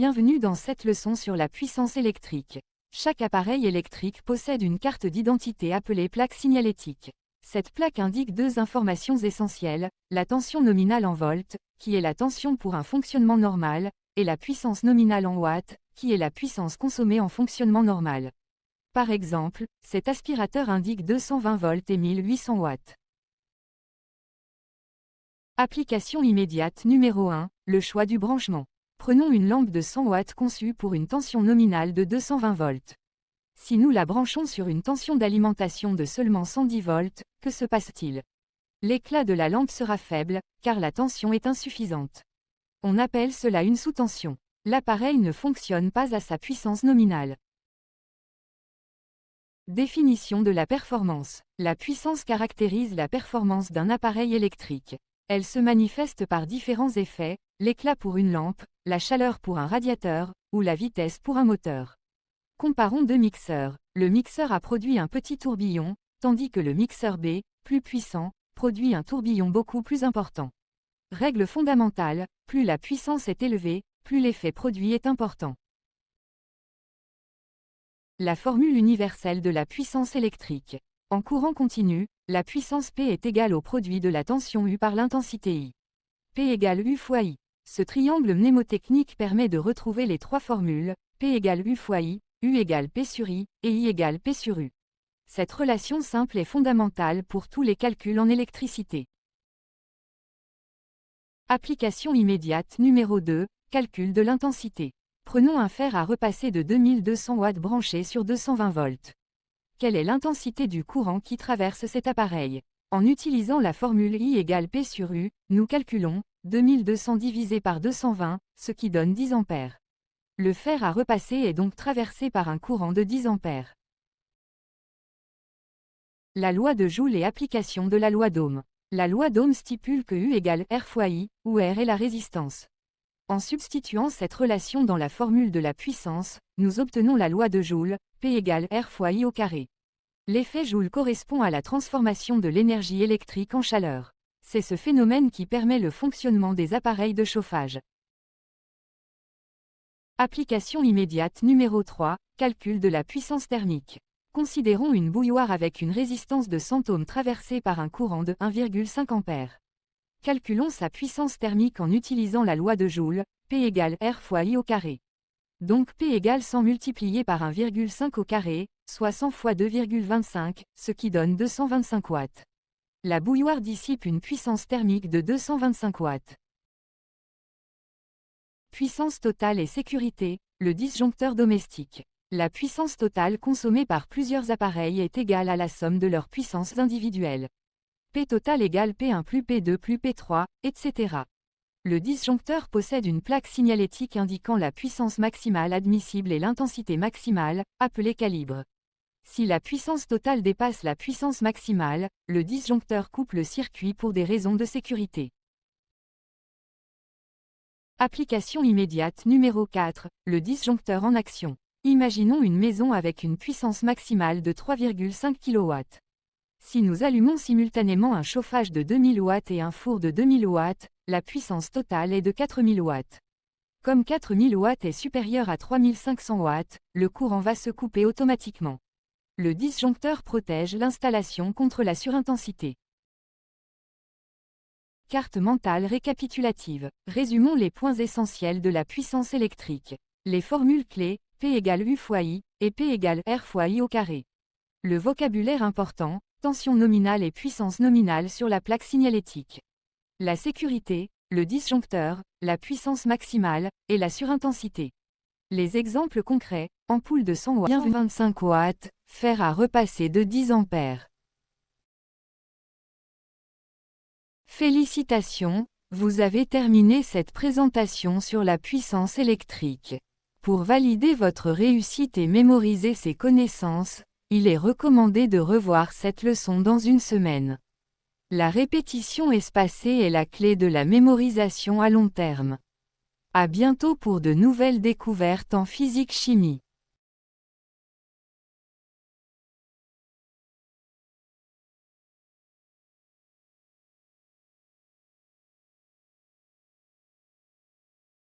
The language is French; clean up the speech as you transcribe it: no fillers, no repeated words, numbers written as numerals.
Bienvenue dans cette leçon sur la puissance électrique. Chaque appareil électrique possède une carte d'identité appelée plaque signalétique. Cette plaque indique deux informations essentielles, la tension nominale en volts, qui est la tension pour un fonctionnement normal, et la puissance nominale en watts, qui est la puissance consommée en fonctionnement normal. Par exemple, cet aspirateur indique 220 volts et 1800 watts. Application immédiate numéro 1, le choix du branchement. Prenons une lampe de 100 watts conçue pour une tension nominale de 220 volts. Si nous la branchons sur une tension d'alimentation de seulement 110 volts, que se passe-t-il? L'éclat de la lampe sera faible, car la tension est insuffisante. On appelle cela une sous-tension. L'appareil ne fonctionne pas à sa puissance nominale. Définition de la performance. La puissance caractérise la performance d'un appareil électrique. Elle se manifeste par différents effets, l'éclat pour une lampe, la chaleur pour un radiateur, ou la vitesse pour un moteur. Comparons deux mixeurs. Le mixeur A produit un petit tourbillon, tandis que le mixeur B, plus puissant, produit un tourbillon beaucoup plus important. Règle fondamentale, plus la puissance est élevée, plus l'effet produit est important. La formule universelle de la puissance électrique. En courant continu, la puissance P est égale au produit de la tension U par l'intensité I. P égale U fois I. Ce triangle mnémotechnique permet de retrouver les trois formules, P égale U fois I, U égale P sur I, et I égale P sur U. Cette relation simple est fondamentale pour tous les calculs en électricité. Application immédiate numéro 2, calcul de l'intensité. Prenons un fer à repasser de 2200 watts branché sur 220 volts. Quelle est l'intensité du courant qui traverse cet appareil? En utilisant la formule I égale P sur U, nous calculons 2200 divisé par 220, ce qui donne 10 ampères. Le fer à repasser est donc traversé par un courant de 10 ampères. La loi de Joule et application de la loi d'Ohm. La loi d'Ohm stipule que U égale R fois I, où R est la résistance. En substituant cette relation dans la formule de la puissance, nous obtenons la loi de Joule, P égale R fois I au carré. L'effet Joule correspond à la transformation de l'énergie électrique en chaleur. C'est ce phénomène qui permet le fonctionnement des appareils de chauffage. Application immédiate numéro 3, calcul de la puissance thermique. Considérons une bouilloire avec une résistance de 100 ohms traversée par un courant de 1,5 A. Calculons sa puissance thermique en utilisant la loi de Joule, P égale R fois I au carré. Donc P égale 100 multiplié par 1,5 au carré, soit 100 fois 2,25, ce qui donne 225 watts. La bouilloire dissipe une puissance thermique de 225 watts. Puissance totale et sécurité, le disjoncteur domestique. La puissance totale consommée par plusieurs appareils est égale à la somme de leurs puissances individuelles. P total égale P1 plus P2 plus P3, etc. Le disjoncteur possède une plaque signalétique indiquant la puissance maximale admissible et l'intensité maximale, appelée calibre. Si la puissance totale dépasse la puissance maximale, le disjoncteur coupe le circuit pour des raisons de sécurité. Application immédiate numéro 4, le disjoncteur en action. Imaginons une maison avec une puissance maximale de 3,5 kW. Si nous allumons simultanément un chauffage de 2000 watts et un four de 2000 watts, la puissance totale est de 4000 watts. Comme 4000 watts est supérieur à 3500 watts, le courant va se couper automatiquement. Le disjoncteur protège l'installation contre la surintensité. Carte mentale récapitulative. Résumons les points essentiels de la puissance électrique. Les formules clés, P égale U fois I, et P égale R fois I au carré. Le vocabulaire important, tension nominale et puissance nominale sur la plaque signalétique. La sécurité, le disjoncteur, la puissance maximale, et la surintensité. Les exemples concrets, ampoule de 100 watts, 25 watts, fer à repasser de 10 ampères. Félicitations, vous avez terminé cette présentation sur la puissance électrique. Pour valider votre réussite et mémoriser ces connaissances, il est recommandé de revoir cette leçon dans une semaine. La répétition espacée est la clé de la mémorisation à long terme. À bientôt pour de nouvelles découvertes en physique-chimie.